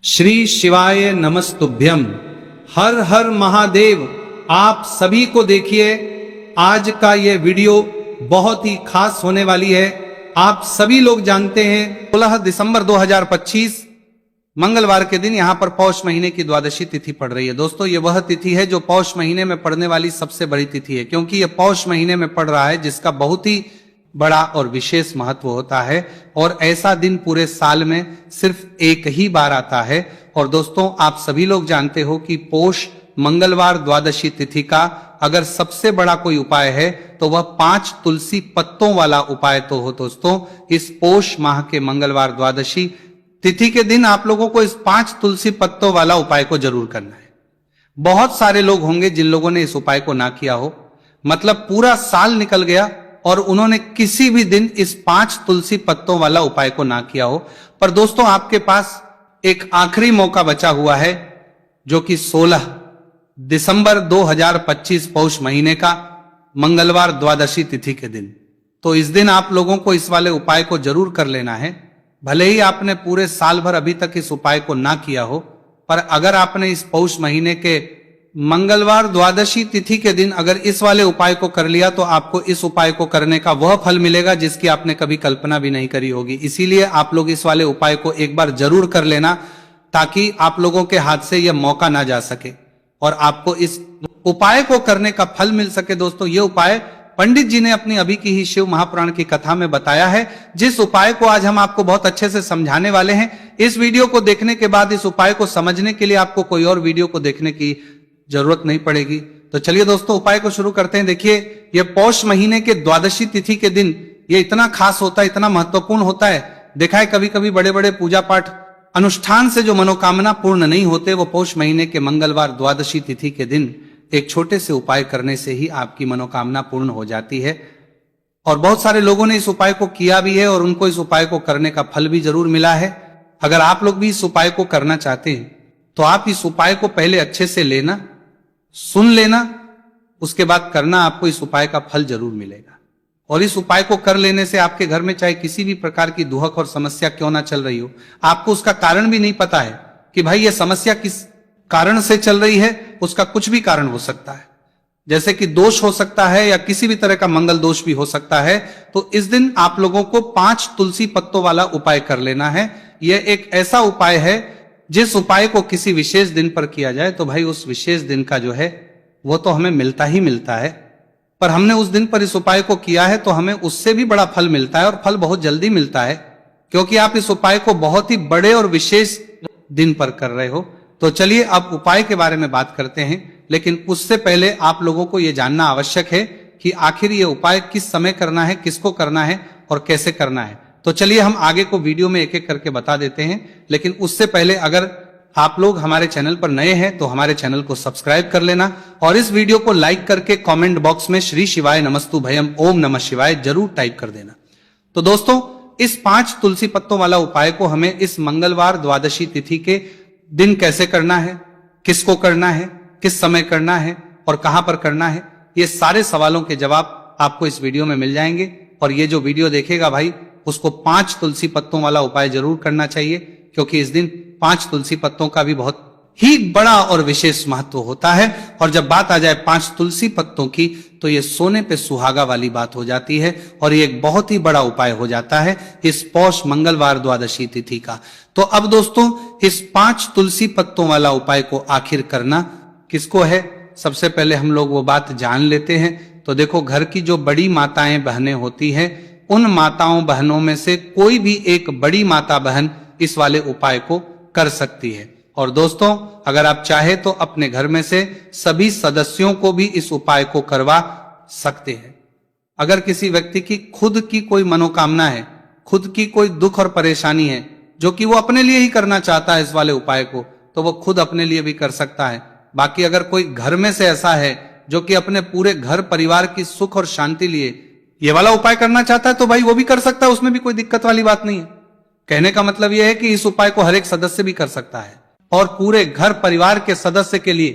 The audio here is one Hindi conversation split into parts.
श्री शिवाय नमस्तुभ्यम। हर हर महादेव। आप सभी को देखिए, आज का ये वीडियो बहुत ही खास होने वाली है। आप सभी लोग जानते हैं 16 दिसंबर 2025 मंगलवार के दिन यहां पर पौष महीने की द्वादशी तिथि पड़ रही है। दोस्तों, ये वह तिथि है जो पौष महीने में पड़ने वाली सबसे बड़ी तिथि है, क्योंकि ये पौष महीने में पड़ रहा है जिसका बहुत ही बड़ा और विशेष महत्व होता है। और ऐसा दिन पूरे साल में सिर्फ एक ही बार आता है। और दोस्तों, आप सभी लोग जानते हो कि पौष मंगलवार द्वादशी तिथि का अगर सबसे बड़ा कोई उपाय है तो वह 5 तुलसी पत्तों वाला उपाय तो हो। दोस्तों, इस पौष माह के मंगलवार द्वादशी तिथि के दिन आप लोगों को इस 5 तुलसी पत्तों वाला उपाय को जरूर करना है। बहुत सारे लोग होंगे जिन लोगों ने इस उपाय को ना किया हो, मतलब पूरा साल निकल गया और उन्होंने किसी भी दिन इस 5 तुलसी पत्तों वाला उपाय को ना किया हो। पर दोस्तों, आपके पास एक आखिरी मौका बचा हुआ है, जो कि 16 दिसंबर 2025 पौष महीने का मंगलवार द्वादशी तिथि के दिन। तो इस दिन आप लोगों को इस वाले उपाय को जरूर कर लेना है। भले ही आपने पूरे साल भर अभी तक इस उपाय को ना किया हो, पर अगर आपने इस पौष महीने के मंगलवार द्वादशी तिथि के दिन अगर इस वाले उपाय को कर लिया तो आपको इस उपाय को करने का वह फल मिलेगा जिसकी आपने कभी कल्पना भी नहीं करी होगी। इसीलिए आप लोग इस वाले उपाय को एक बार जरूर कर लेना, ताकि आप लोगों के हाथ से यह मौका ना जा सके और आपको इस उपाय को करने का फल मिल सके। दोस्तों, यह उपाय पंडित जी ने अपनी अभी की ही शिव महापुराण की कथा में बताया है, जिस उपाय को आज हम आपको बहुत अच्छे से समझाने वाले हैं। इस वीडियो को देखने के बाद इस उपाय को समझने के लिए आपको कोई और वीडियो को देखने की जरूरत नहीं पड़ेगी। तो चलिए दोस्तों, उपाय को शुरू करते हैं। देखिए, यह पौष महीने के द्वादशी तिथि के दिन ये इतना खास होता है, इतना महत्वपूर्ण होता है। देखा है कभी कभी बड़े बड़े पूजा पाठ अनुष्ठान से जो मनोकामना पूर्ण नहीं होते, वो पौष महीने के मंगलवार द्वादशी तिथि के दिन एक छोटे से उपाय करने से ही आपकी मनोकामना पूर्ण हो जाती है। और बहुत सारे लोगों ने इस उपाय को किया भी है और उनको इस उपाय को करने का फल भी जरूर मिला है। अगर आप लोग भी इस उपाय को करना चाहते हैं तो आप इस उपाय को पहले अच्छे से लेना, सुन लेना, उसके बाद करना, आपको इस उपाय का फल जरूर मिलेगा। और इस उपाय को कर लेने से आपके घर में चाहे किसी भी प्रकार की दुहक और समस्या क्यों ना चल रही हो, आपको उसका कारण भी नहीं पता है कि भाई ये समस्या किस कारण से चल रही है, उसका कुछ भी कारण हो सकता है। जैसे कि दोष हो सकता है या किसी भी तरह का मंगल दोष भी हो सकता है। तो इस दिन आप लोगों को 5 तुलसी पत्तों वाला उपाय कर लेना है। यह एक ऐसा उपाय है जिस उपाय को किसी विशेष दिन पर किया जाए तो भाई उस विशेष दिन का जो है वो तो हमें मिलता ही मिलता है। पर हमने उस दिन पर इस उपाय को किया है तो हमें उससे भी बड़ा फल मिलता है, और फल बहुत जल्दी मिलता है, क्योंकि आप इस उपाय को बहुत ही बड़े और विशेष दिन पर कर रहे हो। तो चलिए अब उपाय के बारे में बात करते हैं, लेकिन उससे पहले आप लोगों को यह जानना आवश्यक है कि आखिर ये उपाय किस समय करना है, किसको करना है और कैसे करना है। तो चलिए हम आगे को वीडियो में एक एक करके बता देते हैं, लेकिन उससे पहले अगर आप लोग हमारे चैनल पर नए हैं तो हमारे चैनल को सब्सक्राइब कर लेना और इस वीडियो को लाइक करके कमेंट बॉक्स में श्री शिवाय नमस्तुभयम ओम नमः शिवाय जरूर टाइप कर देना। तो दोस्तों, इस 5 तुलसी पत्तों वाला उपाय को हमें इस मंगलवार द्वादशी तिथि के दिन कैसे करना है, किसको करना है, किस समय करना है और कहां पर करना है, ये सारे सवालों के जवाब आपको इस वीडियो में मिल जाएंगे। और ये जो वीडियो देखेगा भाई, उसको 5 तुलसी पत्तों वाला उपाय जरूर करना चाहिए, क्योंकि इस दिन 5 तुलसी पत्तों का भी बहुत ही बड़ा और विशेष महत्व होता है। और जब बात आ जाए 5 तुलसी पत्तों की, तो ये सोने पे सुहागा वाली बात हो जाती है और ये एक बहुत ही बड़ा उपाय हो जाता है इस पौष मंगलवार द्वादशी तिथि का। तो अब दोस्तों, इस 5 तुलसी पत्तों वाला उपाय को आखिर करना किसको है, सबसे पहले हम लोग वो बात जान लेते हैं। तो देखो, घर की जो बड़ी माताएं बहनें होती हैं, उन माताओं बहनों में से कोई भी एक बड़ी माता बहन इस वाले उपाय को कर सकती है। और दोस्तों, अगर आप चाहे तो अपने घर में से सभी सदस्यों को भी इस उपाय को करवा सकते हैं। अगर किसी व्यक्ति की खुद की कोई मनोकामना है, खुद की कोई दुख और परेशानी है जो कि वो अपने लिए ही करना चाहता है इस वाले उपाय को, तो वो खुद अपने लिए भी कर सकता है। बाकी अगर कोई घर में से ऐसा है जो कि अपने पूरे घर परिवार की सुख और शांति लिए ये वाला उपाय करना चाहता है, तो भाई वो भी कर सकता है, उसमें भी कोई दिक्कत वाली बात नहीं है। कहने का मतलब यह है कि इस उपाय को हर एक सदस्य भी कर सकता है और पूरे घर परिवार के सदस्य के लिए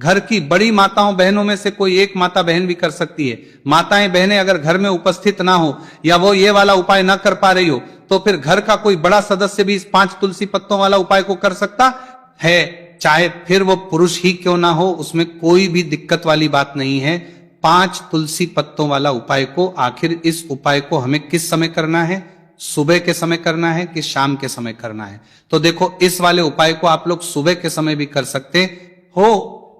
घर की बड़ी माताओं बहनों में से कोई एक माता बहन भी कर सकती है। माताएं बहनें अगर घर में उपस्थित ना हो या वो ये वाला उपाय ना कर पा रही हो तो फिर घर का कोई बड़ा सदस्य भी इस 5 तुलसी पत्तों वाला उपाय को कर सकता है, चाहे फिर वो पुरुष ही क्यों ना हो, उसमें कोई भी दिक्कत वाली बात नहीं है। 5 तुलसी पत्तों वाला उपाय को, आखिर इस उपाय को हमें किस समय करना है, सुबह के समय करना है कि शाम के समय करना है? तो देखो, इस वाले उपाय को आप लोग सुबह के समय भी कर सकते हो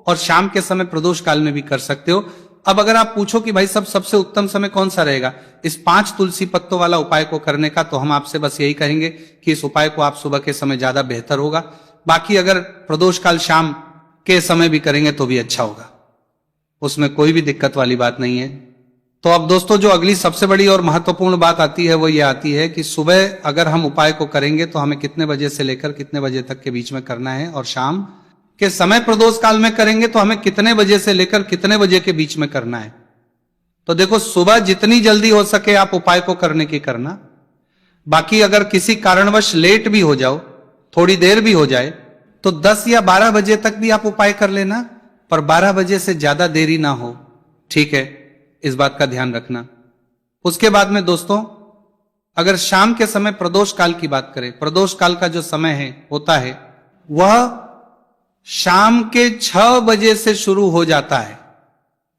और शाम के समय प्रदोष काल में भी कर सकते हो। अब अगर आप पूछो कि भाई सबसे उत्तम समय कौन सा रहेगा इस 5 तुलसी पत्तों वाला उपाय को करने का, तो हम आपसे बस यही कहेंगे कि इस उपाय को आप सुबह के समय ज्यादा बेहतर होगा। बाकी अगर प्रदोष काल शाम के समय भी करेंगे तो भी अच्छा होगा, उसमें कोई भी दिक्कत वाली बात नहीं है। तो अब दोस्तों, जो अगली सबसे बड़ी और महत्वपूर्ण बात आती है वो ये आती है कि सुबह अगर हम उपाय को करेंगे तो हमें कितने बजे से लेकर कितने बजे तक के बीच में करना है, और शाम के समय प्रदोष काल में करेंगे तो हमें कितने बजे से लेकर कितने बजे के बीच में करना है। तो देखो, सुबह जितनी जल्दी हो सके आप उपाय को करने की करना। बाकी अगर किसी कारणवश लेट भी हो जाओ, थोड़ी देर भी हो जाए, तो 10 या 12 बजे तक भी आप उपाय कर लेना, पर 12 बजे से ज्यादा देरी ना हो, ठीक है? इस बात का ध्यान रखना। उसके बाद में दोस्तों, अगर शाम के समय प्रदोष काल की बात करें, प्रदोष काल का जो समय है होता है वह शाम के 6 बजे से शुरू हो जाता है।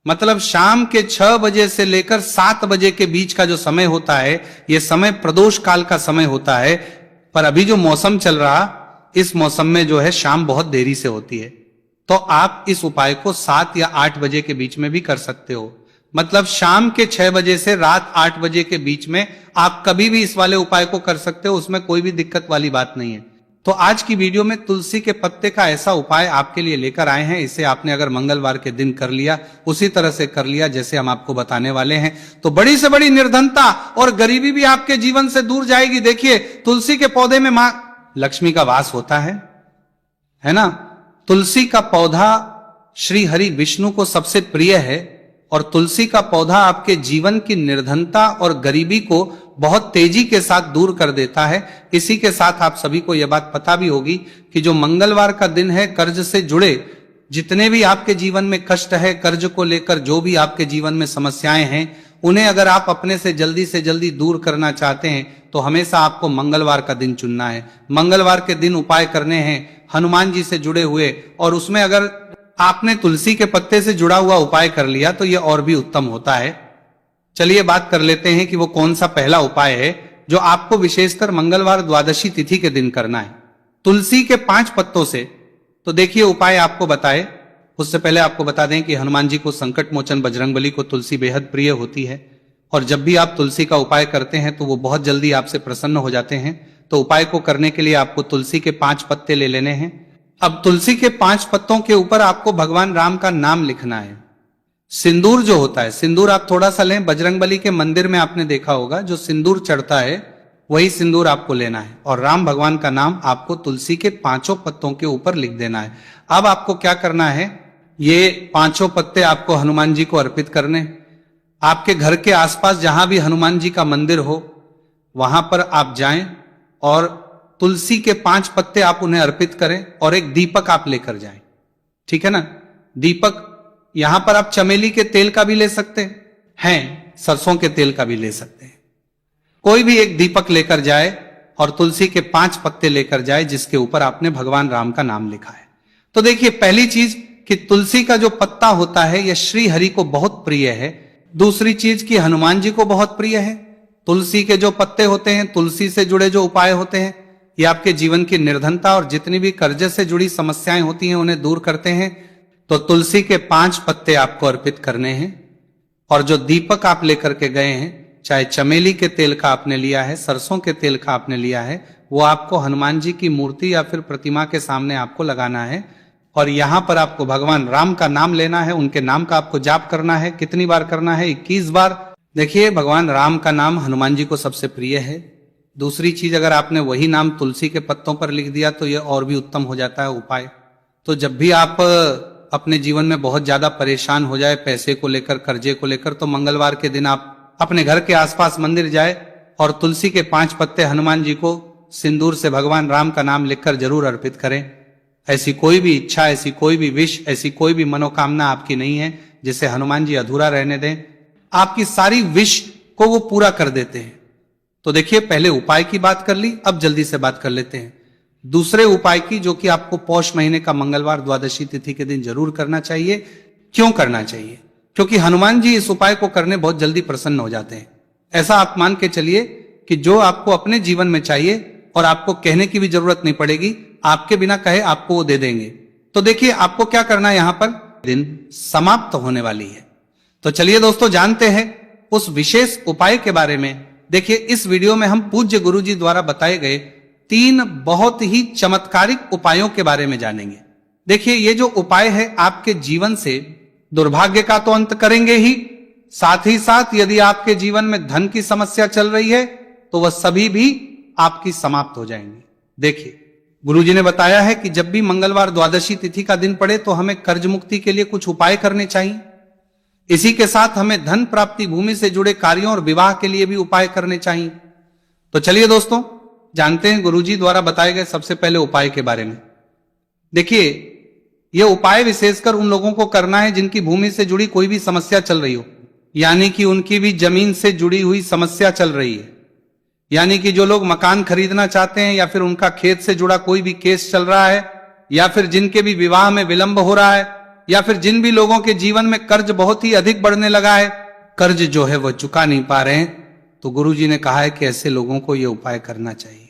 मतलब शाम के 6 बजे से लेकर 7 बजे के बीच का जो समय होता है, यह समय प्रदोष काल का समय होता है। पर अभी जो मौसम चल रहा, इस मौसम में जो है शाम बहुत देरी से होती है, तो आप इस उपाय को 7 या 8 बजे के बीच में भी कर सकते हो। मतलब शाम के 6 बजे से रात 8 बजे के बीच में आप कभी भी इस वाले उपाय को कर सकते हो, उसमें कोई भी दिक्कत वाली बात नहीं है। तो आज की वीडियो में तुलसी के पत्ते का ऐसा उपाय आपके लिए लेकर आए हैं। इसे आपने अगर मंगलवार के दिन कर लिया, उसी तरह से कर लिया जैसे हम आपको बताने वाले हैं, तो बड़ी से बड़ी निर्धनता और गरीबी भी आपके जीवन से दूर जाएगी। देखिए, तुलसी के पौधे में मां लक्ष्मी का वास होता है ना? तुलसी का पौधा श्री हरि विष्णु को सबसे प्रिय है, और तुलसी का पौधा आपके जीवन की निर्धनता और गरीबी को बहुत तेजी के साथ दूर कर देता है। इसी के साथ आप सभी को यह बात पता भी होगी कि जो मंगलवार का दिन है, कर्ज से जुड़े जितने भी आपके जीवन में कष्ट है, कर्ज को लेकर जो भी आपके जीवन में समस्याएं हैं, उन्हें अगर आप अपने से जल्दी दूर करना चाहते हैं तो हमेशा आपको मंगलवार का दिन चुनना है। मंगलवार के दिन उपाय करने हैं हनुमान जी से जुड़े हुए, और उसमें अगर आपने तुलसी के पत्ते से जुड़ा हुआ उपाय कर लिया तो यह और भी उत्तम होता है। चलिए बात कर लेते हैं कि वो कौन सा पहला उपाय है जो आपको विशेषकर मंगलवार द्वादशी तिथि के दिन करना है। तुलसी के 5 पत्तों से, तो देखिए उपाय आपको बताए उससे पहले आपको बता दें कि हनुमान जी को संकट मोचन बजरंगबली को तुलसी बेहद प्रिय होती है, और जब भी आप तुलसी का उपाय करते हैं तो वो बहुत जल्दी आपसे प्रसन्न हो जाते हैं। तो उपाय को करने के लिए आपको तुलसी के 5 पत्ते ले लेने हैं। अब तुलसी के 5 पत्तों के ऊपर आपको भगवान राम का नाम लिखना है। सिंदूर जो होता है, सिंदूर आप थोड़ा सा लें। बजरंगबली के मंदिर में आपने देखा होगा जो सिंदूर चढ़ता है वही सिंदूर आपको लेना है, और राम भगवान का नाम आपको तुलसी के 5 पत्तों के ऊपर लिख देना है। अब आपको क्या करना है, ये 5 पत्ते आपको हनुमान जी को अर्पित करने। आपके घर के आसपास जहां भी हनुमान जी का मंदिर हो वहां पर आप जाएं और तुलसी के 5 पत्ते आप उन्हें अर्पित करें, और एक दीपक आप लेकर जाएं, ठीक है ना? दीपक यहां पर आप चमेली के तेल का भी ले सकते हैं, सरसों के तेल का भी ले सकते हैं। कोई भी एक दीपक लेकर जाए और तुलसी के 5 पत्ते लेकर जाए जिसके ऊपर आपने भगवान राम का नाम लिखा है। तो देखिए, पहली चीज कि तुलसी का जो पत्ता होता है यह श्री हरि को बहुत प्रिय है। दूसरी चीज कि हनुमान जी को बहुत प्रिय है। तुलसी के जो पत्ते होते हैं, तुलसी से जुड़े जो उपाय होते हैं, ये आपके जीवन की निर्धनता और जितनी भी कर्ज से जुड़ी समस्याएं होती हैं उन्हें दूर करते हैं। तो तुलसी के 5 पत्ते आपको अर्पित करने हैं, और जो दीपक आप लेकर के गए हैं, चाहे चमेली के तेल का आपने लिया है, सरसों के तेल का आपने लिया है, वो आपको हनुमान जी की मूर्ति या फिर प्रतिमा के सामने आपको लगाना है, और यहां पर आपको भगवान राम का नाम लेना है। उनके नाम का आपको जाप करना है। कितनी बार करना है? 21 बार। देखिए, भगवान राम का नाम हनुमान जी को सबसे प्रिय है। दूसरी चीज, अगर आपने वही नाम तुलसी के पत्तों पर लिख दिया तो यह और भी उत्तम हो जाता है उपाय। तो जब भी आप अपने जीवन में बहुत ज्यादा परेशान हो जाए पैसे को लेकर, कर्जे को लेकर, तो मंगलवार के दिन आप अपने घर के आसपास मंदिर जाए और तुलसी के 5 पत्ते हनुमान जी को सिंदूर से भगवान राम का नाम लिखकर जरूर अर्पित करें। ऐसी कोई भी इच्छा, ऐसी कोई भी विश, ऐसी कोई भी मनोकामना आपकी नहीं है जिसे हनुमान जी अधूरा रहने दें। आपकी सारी विश को वो पूरा कर देते हैं। तो देखिए, पहले उपाय की बात कर ली, अब जल्दी से बात कर लेते हैं दूसरे उपाय की, जो कि आपको पौष महीने का मंगलवार द्वादशी तिथि के दिन जरूर करना चाहिए। क्यों करना चाहिए? क्योंकि हनुमान जी इस उपाय को करने बहुत जल्दी प्रसन्न हो जाते हैं। ऐसा आप मान के चलिए कि जो आपको अपने जीवन में चाहिए और आपको कहने की भी जरूरत नहीं पड़ेगी, आपके बिना कहे आपको वो दे देंगे। तो देखिए, आपको क्या करना है, यहां पर दिन समाप्त होने वाली है। तो चलिए दोस्तों, जानते हैं उस विशेष उपाय के बारे में। देखिए, इस वीडियो में हम पूज्य गुरु जी द्वारा बताए गए 3 बहुत ही चमत्कारिक उपायों के बारे में जानेंगे। देखिए, ये जो उपाय है आपके जीवन से दुर्भाग्य का तो अंत करेंगे ही साथ यदि आपके जीवन में धन की समस्या चल रही है तो वह सभी भी आपकी समाप्त हो जाएंगी। देखिए, गुरुजी ने बताया है कि जब भी मंगलवार द्वादशी तिथि का दिन पड़े तो हमें कर्ज मुक्ति के लिए कुछ उपाय करने चाहिए। इसी के साथ हमें धन प्राप्ति, भूमि से जुड़े कार्यों और विवाह के लिए भी उपाय करने चाहिए। तो चलिए दोस्तों, जानते हैं गुरुजी द्वारा बताए गए सबसे पहले उपाय के बारे में। देखिए, यह उपाय विशेषकर उन लोगों को करना है जिनकी भूमि से जुड़ी कोई भी समस्या चल रही हो, यानी कि उनकी भी जमीन से जुड़ी हुई समस्या चल रही है, यानी कि जो लोग मकान खरीदना चाहते हैं या फिर उनका खेत से जुड़ा कोई भी केस चल रहा है, या फिर जिनके भी विवाह में विलंब हो रहा है, या फिर जिन भी लोगों के जीवन में कर्ज बहुत ही अधिक बढ़ने लगा है, कर्ज जो है वह चुका नहीं पा रहे हैं, तो गुरुजी ने कहा है कि ऐसे लोगों को यह उपाय करना चाहिए।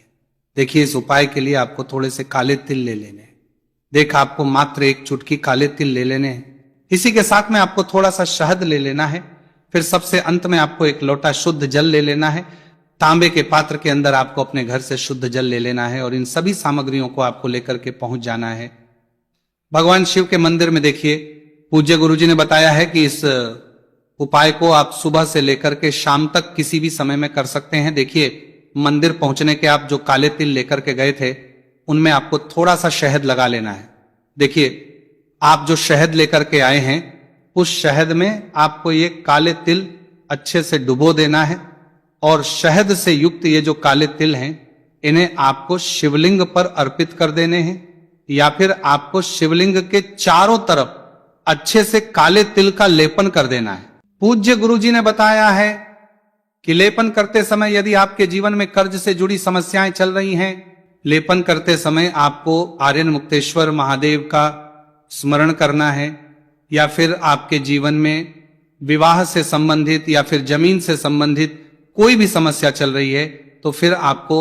देखिए, इस उपाय के लिए आपको थोड़े से काले तिल ले लेने हैं। देख, आपको मात्र 1 चुटकी काले तिल ले लेने हैं। इसी के साथ में आपको थोड़ा सा शहद ले लेना है। फिर सबसे अंत में आपको 1 लोटा शुद्ध जल ले लेना है। तांबे के पात्र के अंदर आपको अपने घर से शुद्ध जल ले लेना है और इन सभी सामग्रियों को आपको लेकर के पहुंच जाना है भगवान शिव के मंदिर में। देखिए, पूज्य गुरुजी ने बताया है कि इस उपाय को आप सुबह से लेकर के शाम तक किसी भी समय में कर सकते हैं। देखिए, मंदिर पहुंचने के आप जो काले तिल लेकर के गए थे उनमें आपको थोड़ा सा शहद लगा लेना है। देखिए, आप जो शहद लेकर के आए हैं उस शहद में आपको ये काले तिल अच्छे से डुबो देना है और शहद से युक्त ये जो काले तिल हैं इन्हें आपको शिवलिंग पर अर्पित कर देने हैं, या फिर आपको शिवलिंग के चारों तरफ अच्छे से काले तिल का लेपन कर देना है। पूज्य गुरुजी ने बताया है कि लेपन करते समय यदि आपके जीवन में कर्ज से जुड़ी समस्याएं चल रही हैं, लेपन करते समय आपको आर्यन मुक्तेश्वर महादेव का स्मरण करना है, या फिर आपके जीवन में विवाह से संबंधित या फिर जमीन से संबंधित कोई भी समस्या चल रही है तो फिर आपको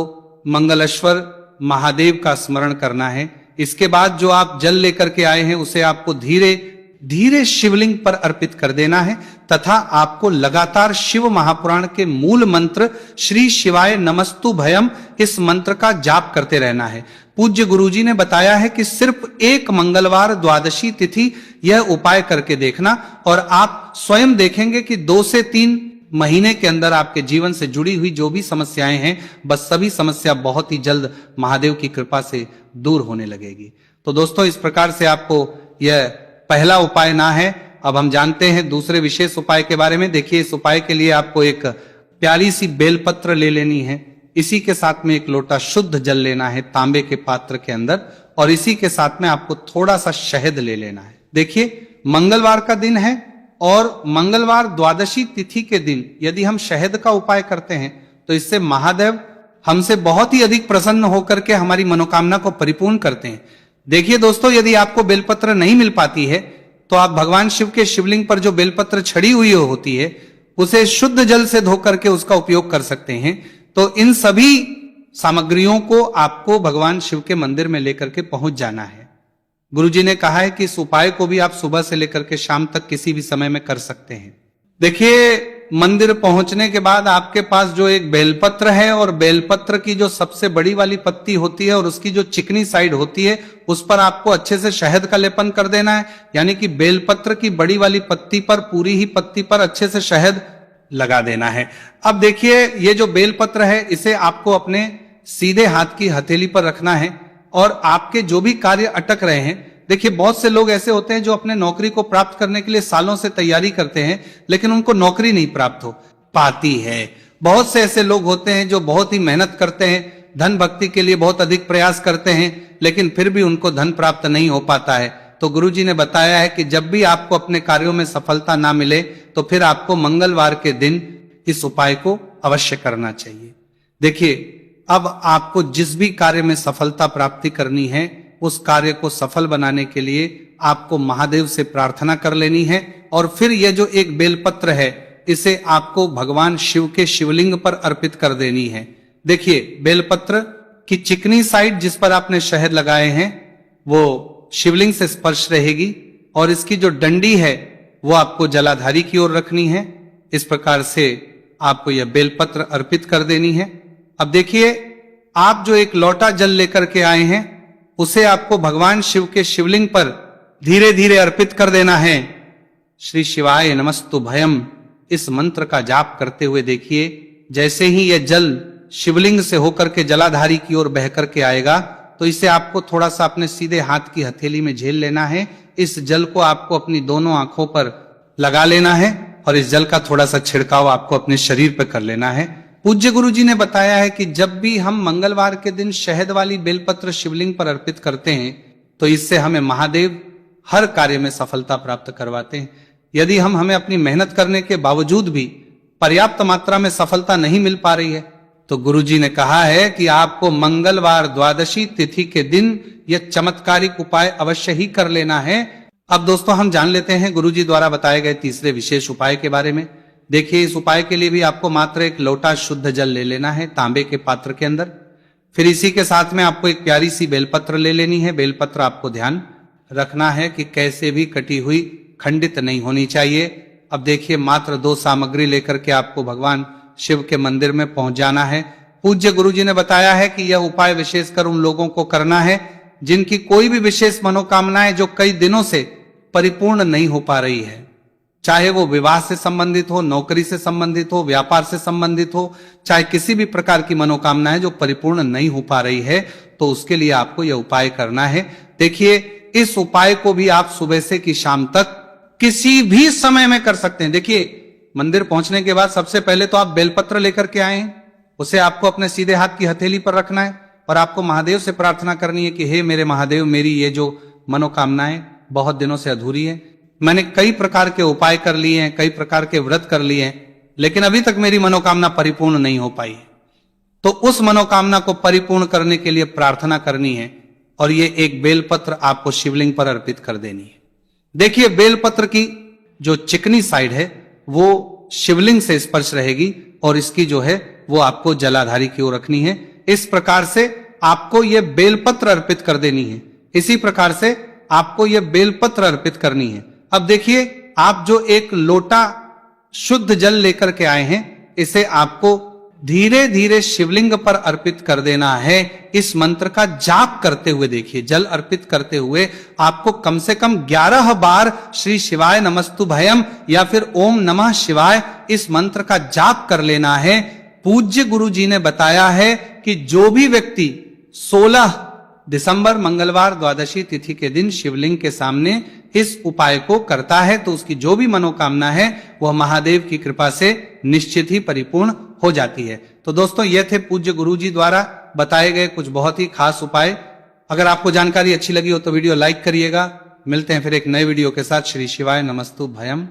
मंगलेश्वर महादेव का स्मरण करना है। इसके बाद जो आप जल लेकर के आए हैं उसे आपको धीरे धीरे शिवलिंग पर अर्पित कर देना है तथा आपको लगातार शिव महापुराण के मूल मंत्र श्री शिवाय नमस्तु भयम इस मंत्र का जाप करते रहना है। पूज्य गुरुजी ने बताया है कि सिर्फ 1 मंगलवार द्वादशी तिथि यह उपाय करके देखना और आप स्वयं देखेंगे कि 2 से 3 महीने के अंदर आपके जीवन से जुड़ी हुई जो भी समस्याएं हैं बस सभी समस्या बहुत ही जल्द महादेव की कृपा से दूर होने लगेगी। तो दोस्तों, इस प्रकार से आपको यह पहला उपाय ना है। अब हम जानते हैं दूसरे विशेष उपाय के बारे में। देखिए, इस उपाय के लिए आपको एक प्यारी सी बेलपत्र ले लेनी है। इसी के साथ में 1 लोटा शुद्ध जल लेना है तांबे के पात्र के अंदर, और इसी के साथ में आपको थोड़ा सा शहद ले लेना है। देखिए, मंगलवार का दिन है और मंगलवार द्वादशी तिथि के दिन यदि हम शहद का उपाय करते हैं तो इससे महादेव हमसे बहुत ही अधिक प्रसन्न होकर के हमारी मनोकामना को परिपूर्ण करते हैं। देखिए दोस्तों, यदि आपको बेलपत्र नहीं मिल पाती है तो आप भगवान शिव के शिवलिंग पर जो बेलपत्र छड़ी हुई होती है उसे शुद्ध जल से धो करके उसका उपयोग कर सकते हैं। तो इन सभी सामग्रियों को आपको भगवान शिव के मंदिर में लेकर के पहुंच जाना है। गुरुजी ने कहा है कि इस उपाय को भी आप सुबह से लेकर के शाम तक किसी भी समय में कर सकते हैं। देखिए, मंदिर पहुंचने के बाद आपके पास जो एक बेलपत्र है और बेलपत्र की जो सबसे बड़ी वाली पत्ती होती है और उसकी जो चिकनी साइड होती है उस पर आपको अच्छे से शहद का लेपन कर देना है, यानी कि बेलपत्र की बड़ी वाली पत्ती पर, पूरी ही पत्ती पर अच्छे से शहद लगा देना है। अब देखिए, ये जो बेलपत्र है इसे आपको अपने सीधे हाथ की हथेली पर रखना है और आपके जो भी कार्य अटक रहे हैं, देखिए बहुत से लोग ऐसे होते हैं जो अपने नौकरी को प्राप्त करने के लिए सालों से तैयारी करते हैं लेकिन उनको नौकरी नहीं प्राप्त हो पाती है। बहुत से ऐसे लोग होते हैं जो बहुत ही मेहनत करते हैं धन भक्ति के लिए बहुत अधिक प्रयास करते हैं, लेकिन फिर भी उनको धन प्राप्त नहीं हो पाता है। तो गुरुजी ने बताया है कि जब भी आपको अपने कार्यों में सफलता ना मिले तो फिर आपको मंगलवार के दिन इस उपाय को अवश्य करना चाहिए। देखिए, अब आपको जिस भी कार्य में सफलता प्राप्ति करनी है, उस कार्य को सफल बनाने के लिए आपको महादेव से प्रार्थना कर लेनी है। और फिर यह जो एक बेलपत्र है, इसे आपको भगवान शिव के शिवलिंग पर अर्पित कर देनी है। देखिए, बेलपत्र की चिकनी साइड जिस पर आपने शहद लगाए हैं वो शिवलिंग से स्पर्श रहेगी, और इसकी जो डंडी है वो आपको जलाधारी की ओर रखनी है। इस प्रकार से आपको यह बेलपत्र अर्पित कर देनी है। अब देखिए, आप जो एक लोटा जल लेकर के आए हैं, उसे आपको भगवान शिव के शिवलिंग पर धीरे धीरे अर्पित कर देना है। श्री शिवाय नमस्तुभयम इस मंत्र का जाप करते हुए देखिए, जैसे ही यह जल शिवलिंग से होकर के जलाधारी की ओर बह करके आएगा, तो इसे आपको थोड़ा सा अपने सीधे हाथ की हथेली में झेल लेना है। इस जल को आपको अपनी दोनों आंखों पर लगा लेना है, और इस जल का थोड़ा सा छिड़काव आपको अपने शरीर पर कर लेना है। पूज्य गुरुजी ने बताया है कि जब भी हम मंगलवार के दिन शहद वाली बेलपत्र शिवलिंग पर अर्पित करते हैं, तो इससे हमें महादेव हर कार्य में सफलता प्राप्त करवाते हैं। यदि हमें अपनी मेहनत करने के बावजूद भी पर्याप्त मात्रा में सफलता नहीं मिल पा रही है, तो गुरुजी ने कहा है कि आपको मंगलवार द्वादशी तिथि के दिन यह चमत्कारिक उपाय अवश्य ही कर लेना है। अब दोस्तों, हम जान लेते हैं गुरुजी द्वारा बताए गए तीसरे विशेष उपाय के बारे में। देखिए, इस उपाय के लिए भी आपको मात्र एक लोटा शुद्ध जल ले लेना है तांबे के पात्र के अंदर। फिर इसी के साथ में आपको एक प्यारी सी बेलपत्र ले लेनी है। बेलपत्र आपको ध्यान रखना है कि कैसे भी कटी हुई खंडित नहीं होनी चाहिए। अब देखिए, मात्र 2 सामग्री लेकर के आपको भगवान शिव के मंदिर में पहुंच जाना है। पूज्य गुरुजी ने बताया है कि यह उपाय विशेषकर उन लोगों को करना है जिनकी कोई भी विशेष मनोकामनाएं जो कई दिनों से परिपूर्ण नहीं हो पा रही है, चाहे वो विवाह से संबंधित हो, नौकरी से संबंधित हो, व्यापार से संबंधित हो, चाहे किसी भी प्रकार की मनोकामनाएं जो परिपूर्ण नहीं हो पा रही है, तो उसके लिए आपको यह उपाय करना है। देखिए, इस उपाय को भी आप सुबह से कि शाम तक किसी भी समय में कर सकते हैं। देखिए, मंदिर पहुंचने के बाद सबसे पहले तो आप बेलपत्र लेकर के आए हैं, उसे आपको अपने सीधे हाथ की हथेली पर रखना है, और आपको महादेव से प्रार्थना करनी है कि हे मेरे महादेव, मेरी ये जो मनोकामनाएं बहुत दिनों से अधूरी है, मैंने कई प्रकार के उपाय कर लिए हैं, कई प्रकार के व्रत कर लिए हैं, लेकिन अभी तक मेरी मनोकामना परिपूर्ण नहीं हो पाई है। तो उस मनोकामना को परिपूर्ण करने के लिए प्रार्थना करनी है, और ये एक बेलपत्र आपको शिवलिंग पर अर्पित कर देनी है। देखिए, बेलपत्र की जो चिकनी साइड है वो शिवलिंग से स्पर्श रहेगी, और इसकी जो है वो आपको जलाधारी की ओर रखनी है। इस प्रकार से आपको ये बेलपत्र अर्पित कर देनी है। इसी प्रकार से आपको ये बेलपत्र अर्पित करनी है। अब देखिए, आप जो एक लोटा शुद्ध जल लेकर के आए हैं, इसे आपको धीरे धीरे शिवलिंग पर अर्पित कर देना है। इस मंत्र का जाप करते हुए देखिए, जल अर्पित करते हुए आपको कम से कम 11 बार श्री शिवाय नमस्तुभयम या फिर ओम नमः शिवाय इस मंत्र का जाप कर लेना है। पूज्य गुरु जी ने बताया है कि जो भी व्यक्ति 16 दिसंबर मंगलवार द्वादशी तिथि के दिन शिवलिंग के सामने इस उपाय को करता है, तो उसकी जो भी मनोकामना है वह महादेव की कृपा से निश्चित ही परिपूर्ण हो जाती है। तो दोस्तों, ये थे पूज्य गुरुजी द्वारा बताए गए कुछ बहुत ही खास उपाय। अगर आपको जानकारी अच्छी लगी हो तो वीडियो लाइक करिएगा। मिलते हैं फिर एक नए वीडियो के साथ। श्री शिवाय नमस्तुभयम।